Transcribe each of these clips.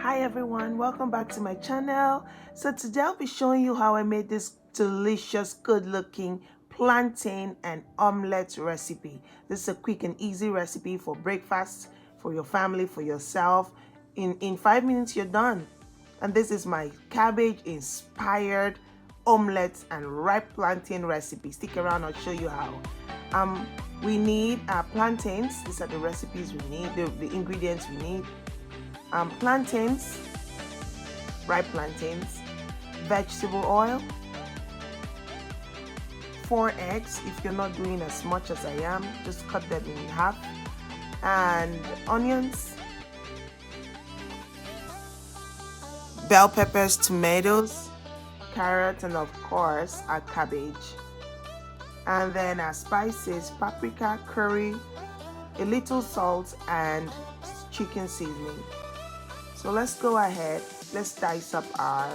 Hi everyone, welcome back to my channel. So today I'll be showing you how I made this delicious, good looking plantain and omelette recipe. This is a quick and easy recipe for breakfast, for your family, for yourself. In 5 minutes you're done. And this is my cabbage inspired omelette and ripe plantain recipe. Stick around, I'll show you how. We need plantains. These are the recipes we need, the ingredients we need. Plantains, ripe plantains, vegetable oil, 4 eggs. If you're not doing as much as I am, just cut them in half, and onions, bell peppers, tomatoes, carrots, and of course our cabbage. And then our spices: paprika, curry, a little salt, and chicken seasoning. So let's go ahead, let's dice up our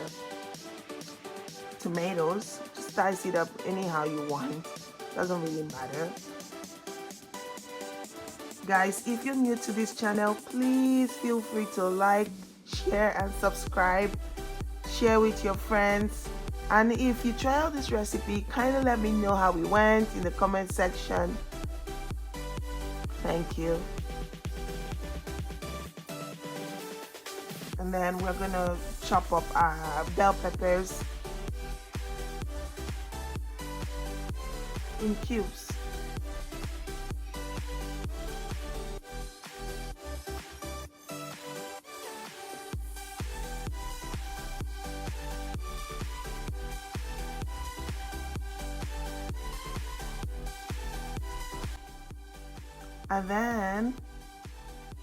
tomatoes. Just dice it up anyhow you want, doesn't really matter. Guys, if you're new to this channel, please feel free to like, share, and subscribe. Share with your friends. And if you try out this recipe, kindly let me know how it went in the comment section. Thank you. And then we're gonna chop up our bell peppers in cubes. And then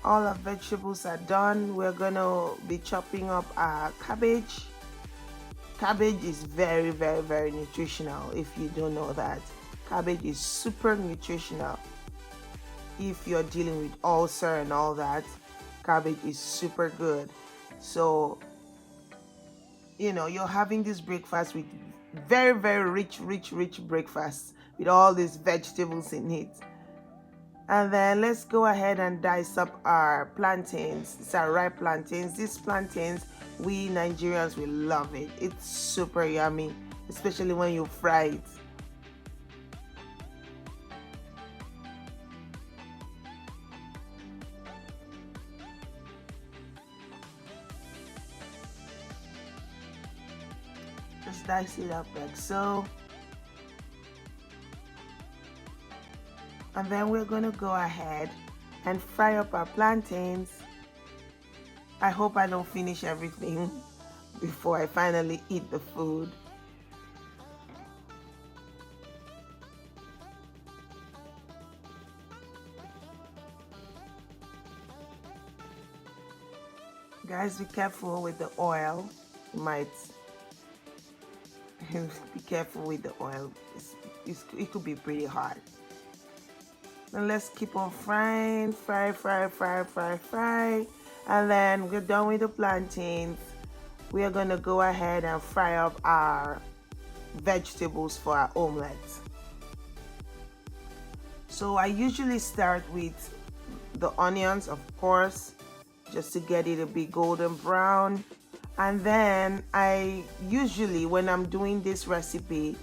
all our vegetables are done. We're gonna be chopping up our cabbage. Cabbage is very, very, very nutritional. If you don't know that, cabbage is super nutritional. If you're dealing with ulcer and all that, cabbage is super good. So you're having this breakfast with very, very rich breakfast with all these vegetables in it. And then let's go ahead and dice up our plantains. These are ripe plantains. These plantains, we Nigerians, we love it. It's super yummy, especially when you fry it. Just dice it up like so. And then we're going to go ahead and fry up our plantains. I hope I don't finish everything before I finally eat the food. Guys, be careful with the oil. You might be careful with the oil. It could be pretty hard. And let's keep on frying, fry. And then we're done with the plantains. We are gonna go ahead and fry up our vegetables for our omelette. So I usually start with the onions, of course, just to get it a bit golden brown. And then I usually, when I'm doing this recipe,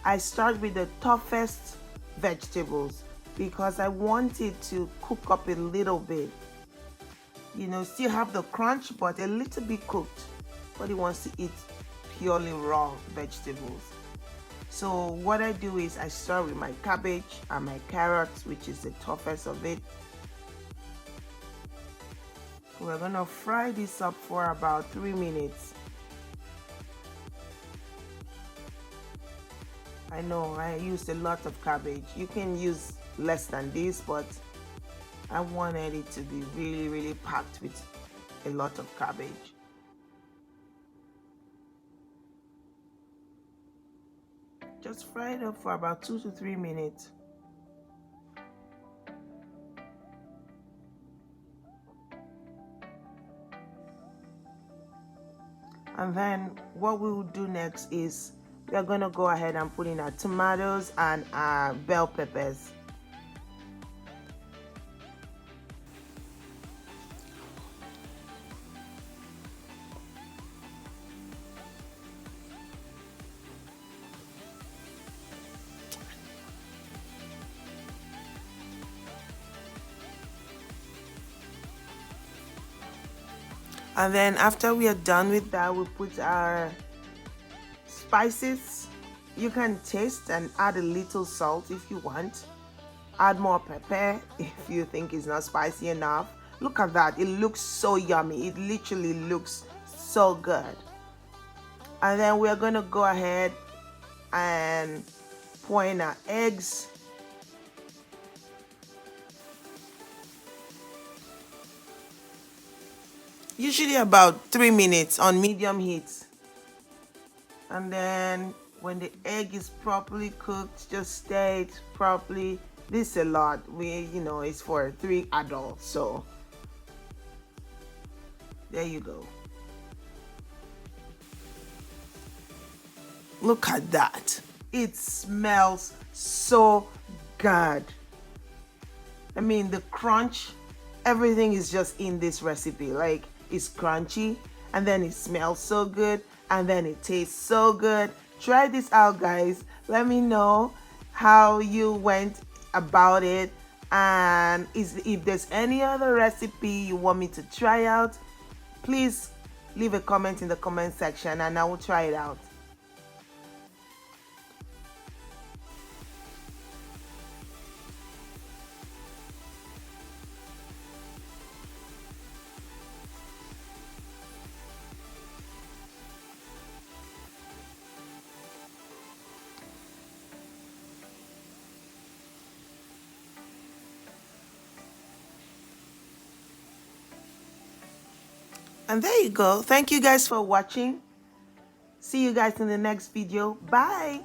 I start with the toughest vegetables, because I want it to cook up a little bit. Still have the crunch, but a little bit cooked. Nobody wants to eat purely raw vegetables. So what I do is I start with my cabbage and my carrots, which is the toughest of it. We're gonna fry this up for about 3 minutes. I know I used a lot of cabbage. You can use less than this, but I wanted it to be really, really packed with a lot of cabbage. Just fry it up for about 2 to 3 minutes. And then what we will do next is we are going to go ahead and put in our tomatoes and our bell peppers. And then after we are done with that, we put our spices. You can taste and add a little salt if you want. Add more pepper if you think it's not spicy enough. Look at that, it looks so yummy. It literally looks so good. And then we're going to go ahead and pour in our eggs. Usually about 3 minutes on medium heat. And then when the egg is properly cooked, just stir it properly. This is a lot. It's for 3 adults, so there you go. Look at that. It smells so good. I mean, the crunch, everything is just in this recipe. Like, it's crunchy, and then it smells so good, and then it tastes so good. Try this out, guys. Let me know how you went about it, and if there's any other recipe you want me to try out, please leave a comment in the comment section and I will try it out. And there you go. Thank you guys for watching. See you guys in the next video. Bye.